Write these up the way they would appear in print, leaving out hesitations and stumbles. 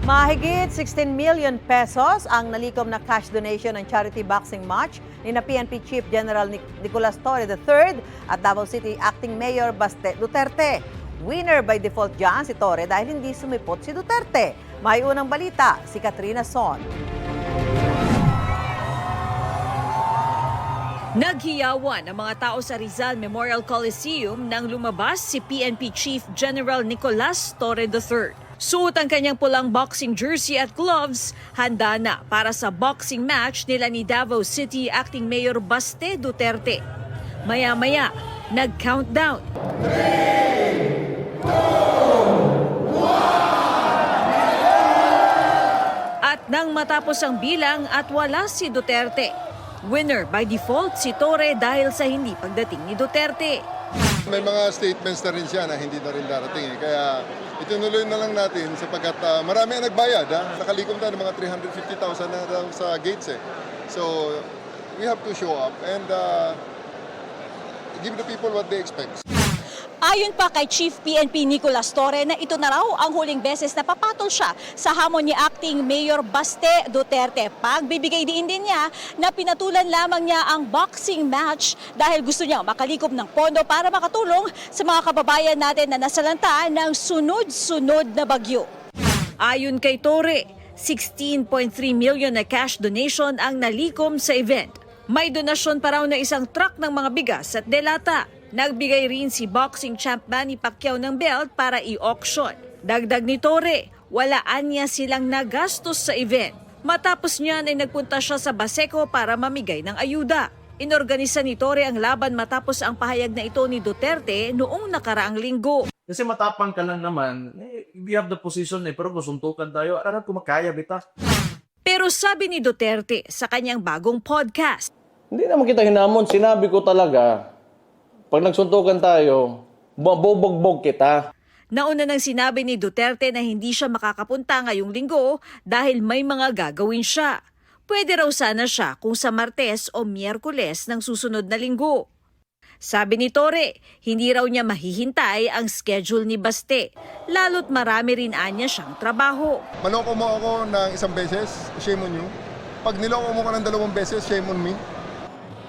Mahigit 16 million pesos ang nalikom na cash donation ng charity boxing match ni na PNP Chief General Nicolas Torre III at Davao City Acting Mayor Baste Duterte. Winner by default dyan si Torre dahil hindi sumipot si Duterte. May unang balita, si Katrina Son. Naghiyawan ang mga tao sa Rizal Memorial Coliseum nang lumabas si PNP Chief General Nicolas Torre III. Suot ang kanyang pulang boxing jersey at gloves, handa na para sa boxing match nila ni Davao City Acting Mayor Baste Duterte. Maya-maya, nag-countdown. 3, 2, 1! At nang matapos ang bilang at wala si Duterte, winner by default si Torre dahil sa hindi pagdating ni Duterte. May mga statements na rin siya na hindi na rin darating. Kaya itinuloy na lang natin sapagkat marami ang nagbayad. Nakalikom tayo ng mga 350,000 na daw sa gates. So we have to show up and give the people what they expect. Ayon pa kay Chief PNP Nicolas Torre na ito na raw ang huling beses na papatol siya sa hamon ni Acting Mayor Baste Duterte. Pagbibigay din niya na pinatulan lamang niya ang boxing match dahil gusto niya makalikom ng pondo para makatulong sa mga kababayan natin na nasalanta ng sunod-sunod na bagyo. Ayon kay Torre, 16.3 million na cash donation ang nalikom sa event. May donasyon pa raw na isang truck ng mga bigas at delata. Nagbigay rin si boxing champ Manny Pacquiao ng belt para i-auction. Dagdag ni Torre, walaan niya silang nagastos sa event. Matapos niyan ay nagpunta siya sa Baseco para mamigay ng ayuda. Inorganisa ni Torre ang laban matapos ang pahayag na ito ni Duterte noong nakaraang linggo. Kasi matapang ka lang naman, we have the position pero kung suntukan tayo, alam ko makaya bita. Pero sabi ni Duterte sa kanyang bagong podcast, hindi naman kita hinamon, sinabi ko talaga, pag nagsuntukan tayo, bobogbog kita. Nauna nang sinabi ni Duterte na hindi siya makakapunta ngayong linggo dahil may mga gagawin siya. Pwede raw sana siya kung sa Martes o Miyerkules ng susunod na linggo. Sabi ni Torre, hindi raw niya mahihintay ang schedule ni Baste, lalo't marami rin anya siyang trabaho. Manoko mo ako ng isang beses, shame on you. Pag niloko mo ka ng 2 beses, shame on me.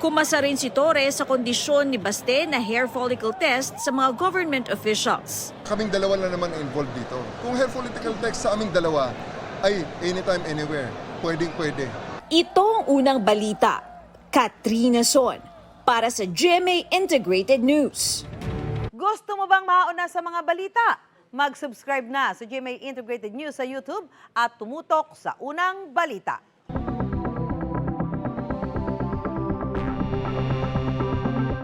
Kumasa rin si Torre sa kondisyon ni Baste na hair follicle test sa mga government officials. Kaming dalawa lang naman involved dito. Kung hair follicle test sa aming dalawa, ay anytime, anywhere. Pwedeng-pwede. Ito ang unang balita. Katrina Son para sa GMA Integrated News. Gusto mo bang mauna sa mga balita? Mag-subscribe na sa GMA Integrated News sa YouTube at tumutok sa unang balita.